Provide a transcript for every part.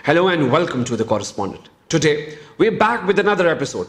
Hello and welcome to The Correspondent. Today, we're back with another episode.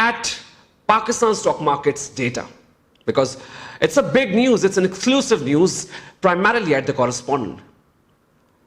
at Pakistan stock market's data. Because it's a big news, it's an exclusive news, primarily at The Correspondent.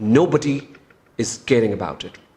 Nobody is caring about it.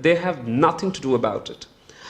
they have nothing to do about it.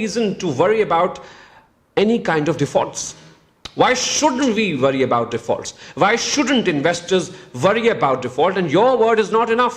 reason to worry about any kind of defaults. Why shouldn't we worry about defaults? Why shouldn't investors worry about default? And your word is not enough.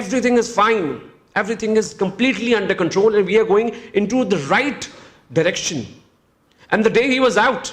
everything is fine, everything is completely under control and we are going into the right direction. And the day he was out,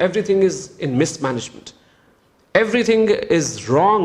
everything is in mismanagement. Everything is wrong.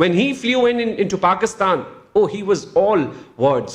when he flew into Pakistan, oh, he was all words.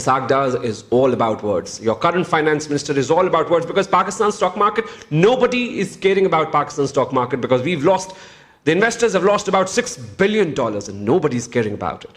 Ishaq Dar is all about words. Your current finance minister is all about words because Pakistan stock market, nobody is caring about Pakistan stock market because the investors have lost about $6 billion and nobody is caring about it.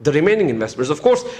The remaining investments, of course,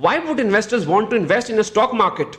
why would investors want to invest in a stock market?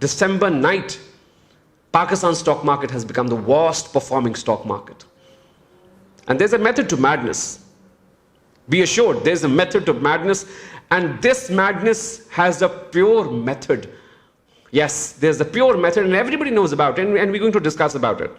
December night, Pakistan stock market has become the worst performing stock market. And there's a method to madness. Be assured, there's a method to madness, and this madness has a pure method. Yes, there's a pure method and everybody knows about it, and we're going to discuss about it.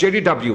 JDW,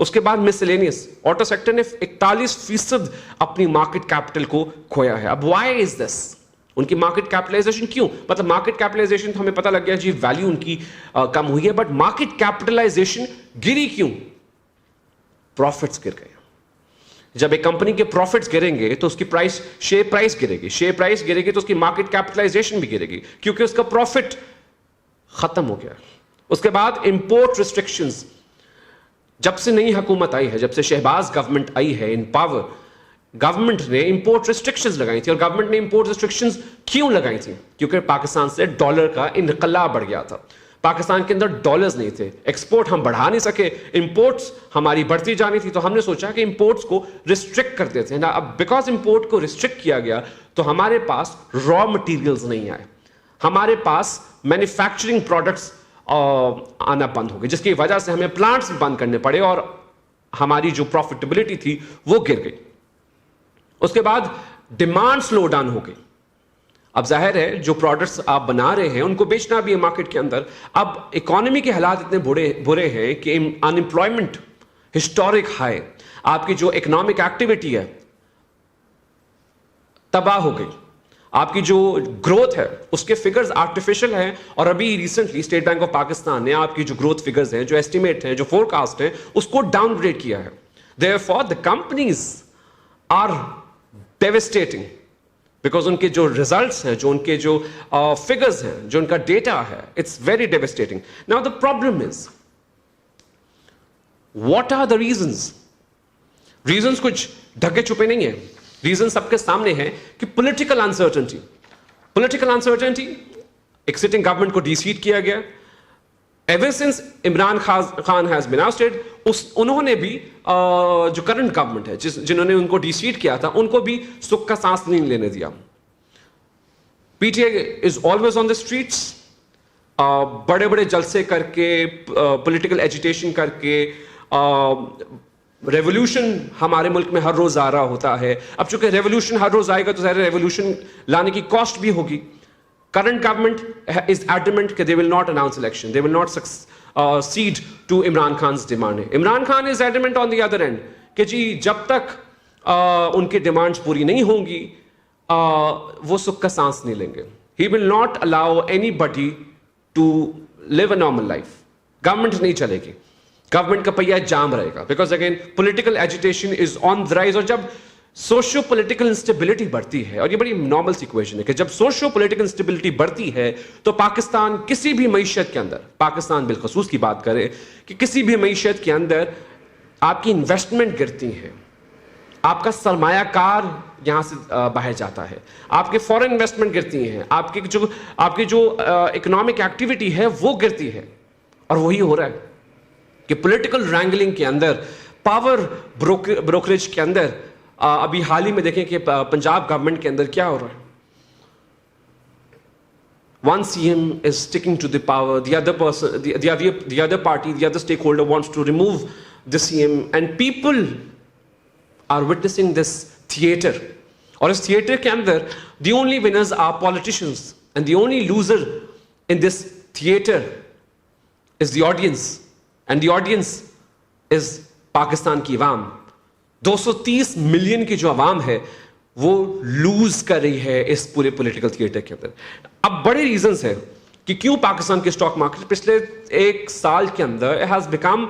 اس کے بعد miscellaneous. Auto sector نے 41% اپنی market capital کو کھویا ہے. اب Y از دس؟ ان کی market capitalisation کیوں؟ مطلب مارکیٹ کیپٹلائزیشن تو ہمیں پتہ لگ گیا جی ویلیو ان کی کم ہوئی ہے, بٹ مارکیٹ کیپٹلائزیشن گری کیوں؟ پروفٹس گر گئے. جب ایک کمپنی کے پروفٹس گریں گے تو اس کی پرائس, شیئر پرائس گرے گی, شیئر پرائس گرے گی تو اس کی مارکیٹ کیپٹلائزیشن بھی گرے گی, کیونکہ اس کا پروفٹ ختم ہو گیا. اس کے بعد امپورٹ ریسٹرکشنز. جب سے نئی حکومت آئی ہے, جب سے شہباز گورنمنٹ آئی ہے ان پاور, گورنمنٹ نے امپورٹ ریسٹرکشنز لگائی تھی. اور گورنمنٹ نے امپورٹ ریسٹرکشنز کیوں لگائی تھی؟ کیونکہ پاکستان سے ڈالر کا انخلا بڑھ گیا تھا. پاکستان کے اندر ڈالرز نہیں تھے, ایکسپورٹ ہم بڑھا نہیں سکے, امپورٹس ہماری بڑھتی جانی تھی, تو ہم نے سوچا کہ امپورٹس کو ریسٹرکٹ کر دیتے ہیں نا. اب بیکاز امپورٹ کو ریسٹرکٹ کیا گیا تو ہمارے پاس را مٹیریلز نہیں آئے, ہمارے پاس مینوفیکچرنگ پروڈکٹس آنا بند ہو گئے, جس کی وجہ سے ہمیں پلانٹس بند کرنے پڑے اور ہماری جو پروفیٹیبلٹی تھی وہ گر گئی. اس کے بعد ڈیمانڈ سلو ڈاؤن ہو گئی. اب ظاہر ہے جو پروڈکٹس آپ بنا رہے ہیں ان کو بیچنا بھی ہے مارکیٹ کے اندر. اب اکانومی کے حالات اتنے برے ہیں کہ ان امپلائمنٹ ہسٹورک ہائی, آپ کی جو اکنامک ایکٹیویٹی ہے تباہ ہو گئی, آپ کی جو گروتھ ہے اس کے فگرز آرٹیفیشل ہیں. اور ابھی recently state Bank of Pakistan نے آپ کی جو گروتھ فگرز ہیں, جو ایسٹیمیٹ ہیں, جو فور کاسٹ ہیں, اس کو ڈاؤن گریڈ کیا ہے. Therefore the companies are devastating because ان کے جو ریزلٹس ہیں, جو ان کے جو فگرز ہیں, جو ان کا ڈیٹا ہے, it's very devastating. Now the problem is, what are the reasons? Reasons کچھ ڈھکے چھپے نہیں ہیں. ریزن سب کے سامنے ہے کہ پولیٹیکل انسرٹنٹی. پولیٹیکل انسرٹنٹی, ایک سٹنگ گورنمنٹ کو ڈی سیٹ کیا گیا. Ever since Imran Khan has been ousted, انہوں نے بھی جو کرنٹ گورنمنٹ ہے, جنہوں نے ان کو ڈی سیٹ کیا تھا, ان کو بھی سکھ کا سانس نہیں لینے دیا. پی T I is always on the streets, بڑے بڑے جلسے کر کے, پولیٹیکل ایجیٹیشن کر کے. ریولوشن ہمارے ملک میں ہر روز آ رہا ہوتا ہے. اب چونکہ ریولوشن ہر روز آئے گا تو ظاہر ریولوشن لانے کی کاسٹ بھی ہوگی. کرنٹ گورنمنٹ از ایڈمنٹ کہ they will not announce election, they will not cede to Imran Khan's demand. Imran Khan is adamant on the other end کہ جی جب تک ان کی ڈیمانڈز پوری نہیں ہوں گی وہ سکھ کا سانس نہیں لیں گے. He will not allow anybody to live a normal life. Government نہیں چلے گی, گورنمنٹ کا پہیہ جام رہے گا, because again political agitation is on the rise. اور جب سوشو پولیٹیکل انسٹیبلٹی بڑھتی ہے, اور یہ بڑی نارمل سیکویشن ہے کہ جب سوشو پولیٹیکل انسٹیبلٹی بڑھتی ہے تو پاکستان کسی بھی معیشت کے اندر, پاکستان بالخصوص کی بات کرے کہ کسی بھی معیشت کے اندر آپ کی انویسٹمنٹ گرتی ہے, آپ کا سرمایہ کار یہاں سے باہر جاتا ہے, آپ کے فورن انویسٹمنٹ گرتی ہیں, آپ کی جو اکنامک ایکٹیویٹی ہے وہ گرتی ہے. اور وہی ہو رہا ہے کہ پولیٹیکل رینگلنگ کے اندر, پاور بروکریج کے اندر, ابھی حال ہی میں دیکھیں کہ پنجاب گورنمنٹ کے اندر کیا ہو رہا ہے. One CM is sticking to the power, the other person, the other party, the other stakeholder wants to remove the CM, and people are witnessing this theater. اور اس theater کے اندر the only winners are politicians, and the only loser in this theater is the audience, and the audience is Pakistan کی عوام. 230 million کی جو عوام ہے وہ loose کر رہی ہے اس پورے پولیٹیکل تھیٹر کے اندر. اب بڑے ریزنز ہیں کہ کیوں پاکستان کے اسٹاک مارکیٹ پچھلے ایک سال کے اندر it has become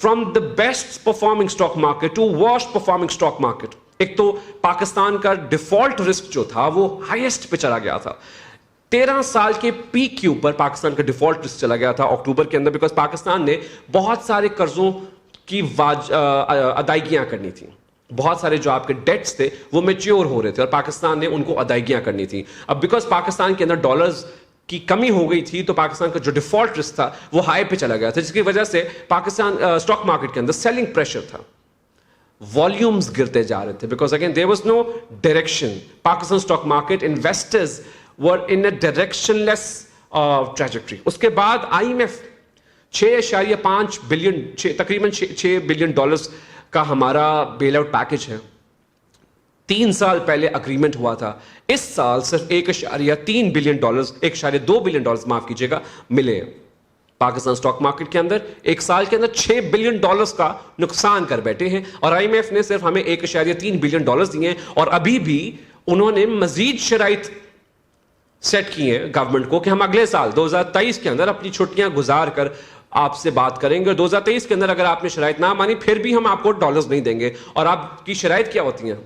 from the best performing stock market to worst performing stock market. ایک تو پاکستان کا ڈیفالٹ رسک جو تھا وہ ہائیسٹ پہ چلا گیا تھا. 13 سال کے پیک کے اوپر پاکستان کا ڈیفالٹ رسک چلا گیا تھا اکتوبر کے اندر, بیکاز پاکستان نے بہت سارے قرضوں کی ادائیگیاں کرنی تھیں. بہت سارے جو آپ کے ڈیٹس تھے وہ میچیور ہو رہے تھے اور پاکستان نے ان کو ادائیگیاں کرنی تھیں. اب بیکاز پاکستان کے اندر ڈالرز کی کمی ہو گئی تھی تو پاکستان کا جو ڈیفالٹ رسک تھا وہ ہائی پہ چلا گیا تھا, جس کی وجہ سے پاکستان اسٹاک مارکیٹ کے اندر سیلنگ پریشر تھا, والیومز گرتے جا رہے تھے, because again there was know direction. Pakistan stock market investors were in a directionless trajectory. اس کے بعد IMF 6.5 بلین, تقریباً 6 بلین ڈالرز کا ہمارا بیل آؤٹ پیکج ہے. 3 سال پہلے اگریمنٹ ہوا تھا, اس سال صرف 1.3 بلین ڈالرز, 1.2 بلین ڈالرز معاف کیجیے گا, ملے. پاکستان سٹاک مارکیٹ کے اندر ایک سال کے اندر $6 بلین کا نقصان کر بیٹھے ہیں, اور آئی ایم ایف نے صرف ہمیں $1.3 بلین دیے ہیں, اور ابھی بھی انہوں نے مزید شرائط سیٹ کی ہیں گورنمنٹ کو کہ ہم اگلے سال 2023 کے اندر اپنی چھٹیاں گزار کر آپ سے بات کریں گے, اور 2023 کے اندر اگر آپ نے شرائط نہ مانی پھر بھی ہم آپ کو ڈالرز نہیں دیں گے. اور آپ کی شرائط کیا ہوتی ہیں؟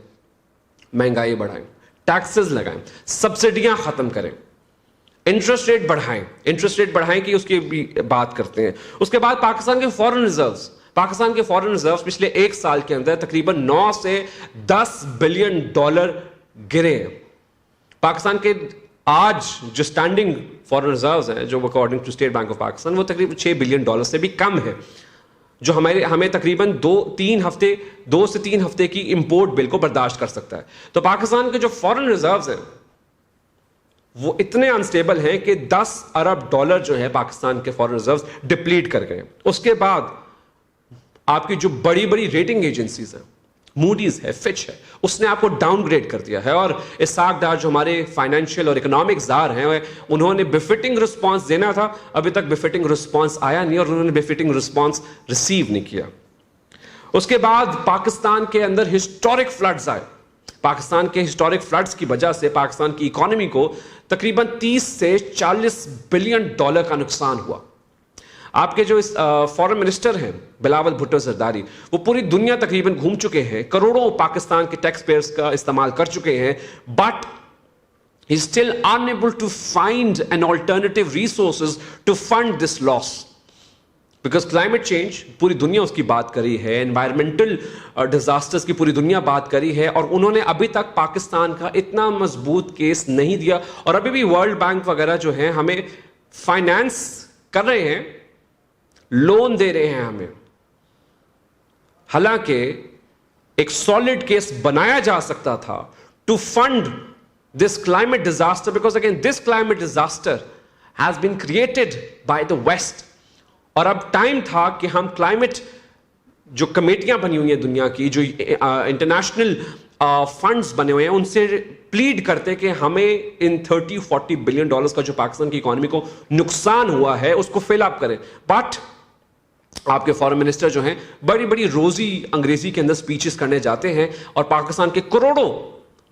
مہنگائی بڑھائیں, ٹیکسز لگائیں, سبسڈیاں ختم کریں, انٹرسٹ ریٹ بڑھائیں کہ اس کی بھی بات کرتے ہیں. اس کے بعد پاکستان کے فورن ریزروز پچھلے ایک سال کے اندر تقریباً 9 سے 10 بلین ڈالر گرے ہیں. پاکستان کے آج جو اسٹینڈنگ فورن ریزروز ہیں جو according to State Bank of Pakistan وہ تقریباً $6 بلین سے بھی کم ہے, جو ہمیں تقریباً 2 سے 3 ہفتے کی امپورٹ بل کو برداشت کر سکتا ہے. تو پاکستان کے جو فورن ریزروز ہیں وہ اتنے انسٹیبل ہیں کہ $10 ارب جو ہے پاکستان کے فورن ریزروز ڈپلیٹ کر گئے. اس کے بعد آپ کی جو بڑی بڑی ریٹنگ ایجنسیز ہیں, موڈیز ہے, فچ ہے, اس نے آپ کو ڈاؤن گریڈ کر دیا ہے, اور اسحاق ڈار جو ہمارے فائنینشیل اور اکنامک زار ہیں انہوں نے بفٹنگ رسپانس دینا تھا, ابھی تک بفٹنگ رسپانس آیا نہیں, اور انہوں نے بفٹنگ رسپانس ریسیو نہیں کیا. اس کے بعد پاکستان کے اندر ہسٹورک فلڈز آئے. پاکستان کے ہسٹورک فلڈز کی وجہ سے پاکستان کی اکانومی کو تقریباً 30 سے 40 بلین ڈالر کا نقصان ہوا. آپ کے جو فورن منسٹر ہیں بلاول بھٹو زرداری, وہ پوری دنیا تقریباً گھوم چکے ہیں, کروڑوں پاکستان کے ٹیکس پیئرز کا استعمال کر چکے ہیں, but he is still unable to find an alternative resources to fund this loss. Because climate change پوری دنیا اس کی بات کری ہے, environmental disasters کی پوری دنیا بات کری ہے, اور انہوں نے ابھی تک پاکستان کا اتنا مضبوط کیس نہیں دیا, اور ابھی بھی ورلڈ بینک وغیرہ جو ہیں ہمیں فائنانس کر رہے ہیں, لون دے رہے ہیں ہمیں, حالانکہ ایک سالڈ کیس بنایا جا سکتا تھا to fund this climate disaster, because again this climate disaster has been created by the West. اور اب ٹائم تھا کہ ہم کلائمیٹ جو کمیٹیاں بنی ہوئی ہیں دنیا کی, جو انٹرنیشنل فنڈز بنے ہوئے ہیں, ان سے پلیڈ کرتے کہ ہمیں ان $30-40 بلین کا جو پاکستان کی اکانومی کو نقصان ہوا ہے اس کو فل اپ کریں. بٹ آپ کے فورن منسٹر جو ہیں بڑی بڑی روزی انگریزی کے اندر سپیچز کرنے جاتے ہیں, اور پاکستان کے کروڑوں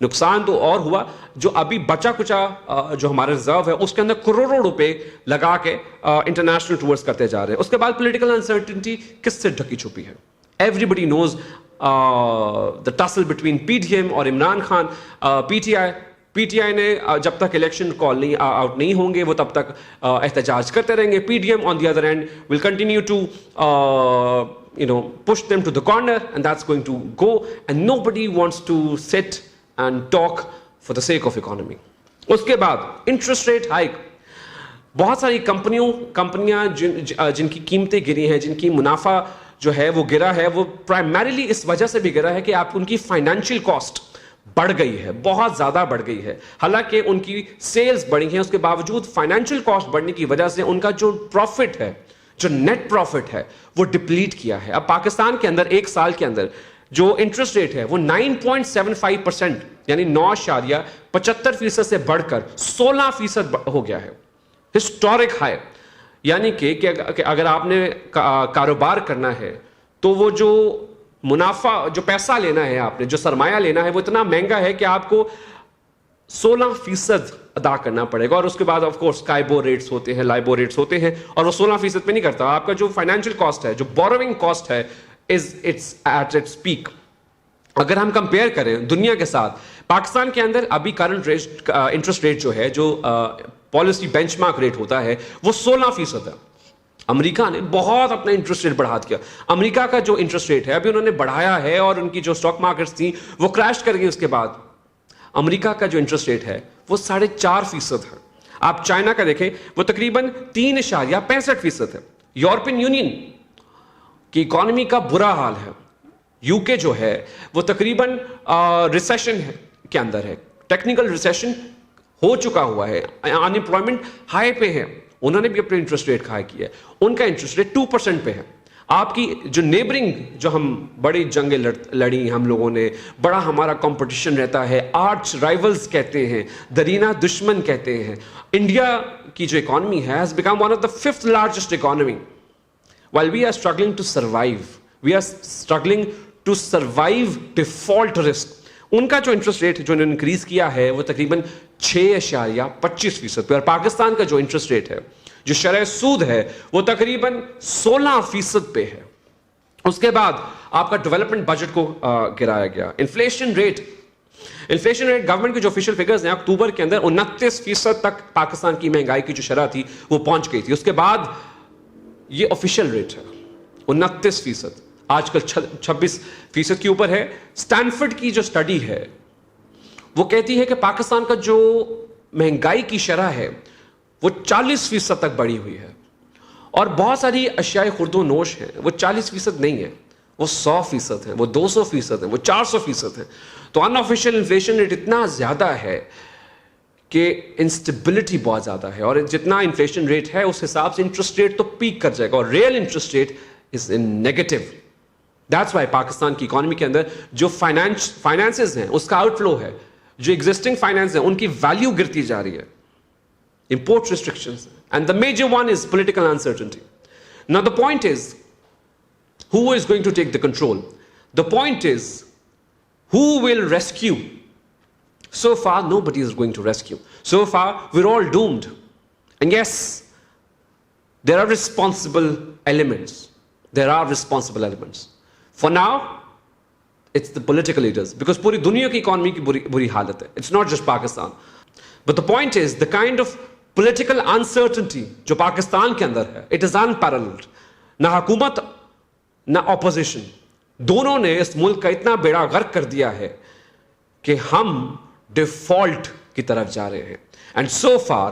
نقصان تو اور ہوا, جو ابھی بچا کچا جو ہمارا ریزرو ہے اس کے اندر کروڑوں روپے لگا کے انٹرنیشنل ٹورز کرتے جا رہے ہیں. اس کے بعد پولیٹیکل انسرٹنٹی کس سے ڈھکی چھپی ہے؟ Everybody knows the tussle between P D M اور Imran Khan. P T I نے جب تک الیکشن کال نہیں آؤٹ نہیں ہوں گے وہ تب تک احتجاج کرتے رہیں گے. P D M on the other end will continue to push them to the corner, and that's going to go, and nobody wants to sit and talk for the sake of economy. اس کے بعد interest rate hike. بہت ساری کمپنیاں جن کی قیمتیں گری ہیں, جن کی منافع جو ہے وہ گرا ہے, وہ پرائمریلی اس وجہ سے بھی گرا ہے کہ آپ ان کی فائنینشیل کاسٹ بڑھ گئی ہے, بہت زیادہ بڑھ گئی ہے. حالانکہ ان کی سیلز بڑھی ہیں, اس کے باوجود فائنینشیل کاسٹ بڑھنے کی وجہ سے ان کا جو پروفٹ ہے, جو نیٹ پروفٹ ہے, وہ ڈپلیٹ کیا ہے. اب پاکستان کے اندر ایک سال کے اندر جو انٹرسٹ ریٹ ہے وہ 9.75% یعنی 9.75% سے بڑھ کر 16% ہو گیا ہے, ہسٹورک ہائی. یعنی کہ اگر آپ نے کاروبار کرنا ہے تو وہ جو منافع, جو پیسہ لینا ہے, آپ نے جو سرمایہ لینا ہے, وہ اتنا مہنگا ہے کہ آپ کو 16% ادا کرنا پڑے گا. اور اس کے بعد آف کورس کائبو ریٹس ہوتے ہیں, لائبو ریٹس ہوتے ہیں, اور وہ 16% پہ نہیں کرتا. آپ کا جو فائنینشیل کاسٹ ہے, جو بوروئنگ کاسٹ ہے, it's at its peak. اگر ہم کمپیئر کریں دنیا کے ساتھ, پاکستان کے اندر ابھی کرنٹ انٹرسٹ ریٹ جو ہے, جو پالیسی بینچ مارک ریٹ ہوتا ہے, وہ 16% ہے. امریکہ نے بہت اپنا انٹرسٹ ریٹ بڑھا دیا. امریکہ کا جو انٹرسٹ ریٹ ہے ابھی انہوں نے بڑھایا ہے, اور ان کی جو اسٹاک مارکیٹس تھیں وہ کریش کر گئی. اس کے بعد امریکہ کا جو انٹرسٹ ریٹ ہے وہ 4.5% ہے. آپ چائنا کا دیکھیں, وہ تقریباً 3.65% ہے. یورپین یونین کی اکانومی کا برا حال ہے. یو کے جو ہے وہ تقریباً ریسیشن کے اندر ہے, ٹیکنیکل ریسیشن ہو چکا ہوا ہے, ان امپلائمنٹ ہائی پہ ہے. انہوں نے بھی اپنے انٹرسٹ ریٹ ہائی کیا ہے, ان کا انٹرسٹ ریٹ 2% پہ ہے. آپ کی جو نیبرنگ جو ہم بڑی جنگیں لڑی ہم لوگوں نے, بڑا ہمارا کمپٹیشن رہتا ہے, آرچ رائیولز کہتے ہیں, درینہ دشمن کہتے ہیں. انڈیا کی جو اکانومی ہے has become one of the 5th largest economy. While we are struggling to survive, we are struggling to survive default risk. ان کا جو انٹرسٹ ریٹ جو انہوں نے انکریز کیا ہے وہ تقریباً 6.25% پہ, اور پاکستان کا جو انٹرسٹ ریٹ ہے, جو شرح سود ہے, وہ تقریباً 16% پہ ہے. اس کے بعد آپ کا ڈیولپمنٹ بجٹ کو گرایا گیا. انفلیشن ریٹ گورنمنٹ کے جو آفیشیل فگرز ہیں اکتوبر کے اندر 29% تک پاکستان کی مہنگائی کی جو شرح تھی وہ پہنچ گئی تھی. اس کے بعد یہ آفیشیل ریٹ ہے 29%, آج کل 26% کے اوپر ہے. اسٹینفرڈ کی جو اسٹڈی ہے وہ کہتی ہے کہ پاکستان کا جو مہنگائی کی شرح ہے وہ 40% تک بڑھی ہوئی ہے, اور بہت ساری اشیاء خرد و نوش ہیں وہ 40% نہیں ہے, وہ 100% ہیں, وہ 200% ہیں, وہ 400% ہیں. تو ان آفیشیل انفلیشن ریٹ اتنا زیادہ ہے کہ انسٹیبلٹی بہت زیادہ ہے, اور جتنا انفلیشن ریٹ ہے اس حساب سے انٹرسٹ ریٹ تو پیک کر جائے گا, اور real interest rate is in negative. That's why Pakistan کی اکانومی کے اندر جو فائنانسز ہیں اس کا آؤٹ فلو ہے, جو ایگزسٹنگ فائنانس ہیں ان کی ویلیو گرتی جا رہی ہے. Import restrictions, and the major one is political uncertainty. Now the point is, who is going to take the control? The point is, who will rescue? So far nobody is going to rescue. So far we're all doomed. And yes, there are responsible elements. For now it's the political leaders, because puri duniya ki economy ki buri halat hai. It's not just Pakistan. But the point is, the kind of political uncertainty جو پاکستان کے اندر ہے, it is unparalleled. نہ حکومت نہ opposition دونوں نے اس ملک کا اتنا بیڑا غرق کر دیا ہے کہ ہم ڈیفالٹ کی طرف جا رہے ہیں. اینڈ سو فار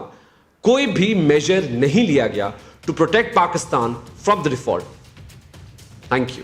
کوئی بھی میجر نہیں لیا گیا to protect Pakistan from the default. Thank you.